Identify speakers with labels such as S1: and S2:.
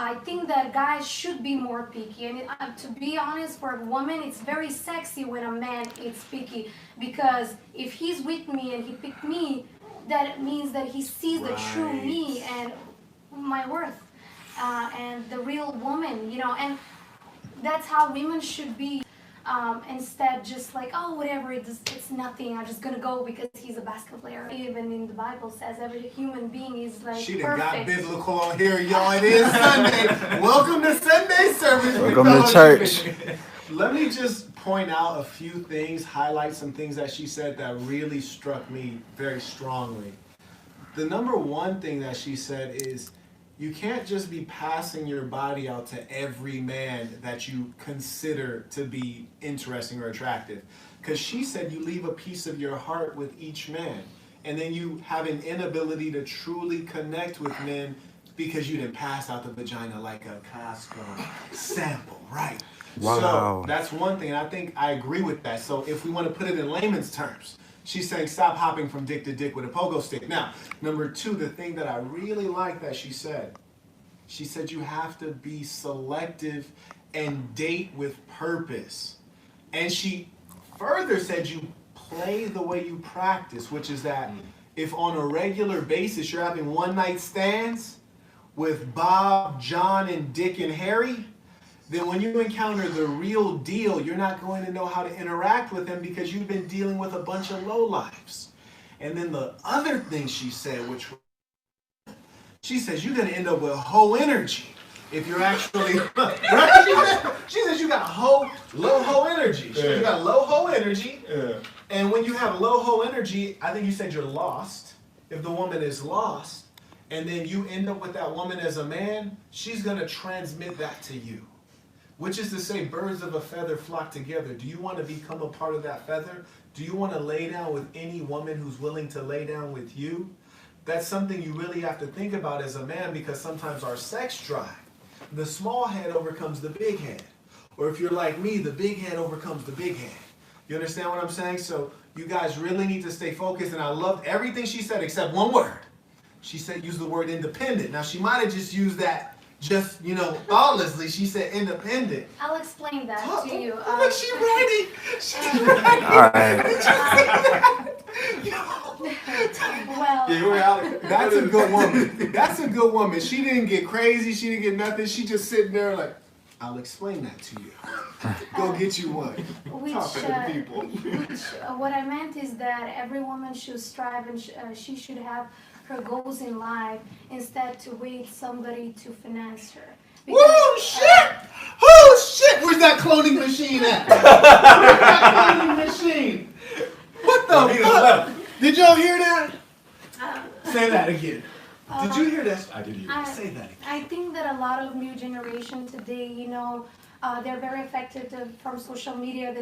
S1: I think that guys should be more picky. And to be honest, for a woman, it's very sexy when a man is picky, because if he's with me and he picked me, that means that he sees the true me and my worth, and the real woman, and that's how women should be. Instead, just like, oh, whatever, it's nothing. I'm just gonna go because he's a basketball player. Even in the Bible says every human being is like
S2: she
S1: perfect.
S2: Got biblical on here, y'all. It is Sunday. Welcome to Sunday service.
S3: Welcome to church.
S2: Let me just point out a few things, highlight some things that she said that really struck me very strongly. The number one thing that she said is, you can't just be passing your body out to every man that you consider to be interesting or attractive. Because she said you leave a piece of your heart with each man. And then you have an inability to truly connect with men because you didn't pass out the vagina like a Costco sample, right?
S3: Wow.
S2: So that's one thing. And I think I agree with that. So if we want to put it in layman's terms, she's saying stop hopping from dick to dick with a pogo stick. Now, number two, the thing that I really like that she said you have to be selective and date with purpose. And she further said you play the way you practice, which is that if on a regular basis you're having one-night stands with Bob, John, and Dick and Harry, then when you encounter the real deal, you're not going to know how to interact with them because you've been dealing with a bunch of lowlifes. And then the other thing she said, which she says you're going to end up with hoe energy if you're actually, right? She says you got low hoe energy. She says you got low hoe energy. Yeah. And when you have low hoe energy, I think you said you're lost. If the woman is lost, and then you end up with that woman as a man, she's going to transmit that to you. Which is to say, birds of a feather flock together. Do you want to become a part of that feather? Do you want to lay down with any woman who's willing to lay down with you? That's something you really have to think about as a man, because sometimes our sex drive, the small head overcomes the big head. Or if you're like me, the big head overcomes the big head. You understand what I'm saying? So you guys really need to stay focused. And I loved everything she said except one word. She said use the word independent. Now she might have just used that thoughtlessly. She said independent.
S1: I'll explain that to you.
S2: Look, she ready. She's ready.
S3: All right.
S1: Well,
S2: that's a good woman. That's a good woman. She didn't get crazy. She didn't get nothing. She just sitting there like, I'll explain that to you. Go get you one.
S1: What I meant is that every woman should strive and she should have her goals in life instead to wait somebody to finance her.
S2: Woo, shit! Oh, shit! Where's that cloning machine at? Where's that cloning machine? What the fuck? Did y'all hear that? Say that again. Did you hear that? I did hear that. Say that again.
S1: I think that a lot of new generation today, they're very affected from social media.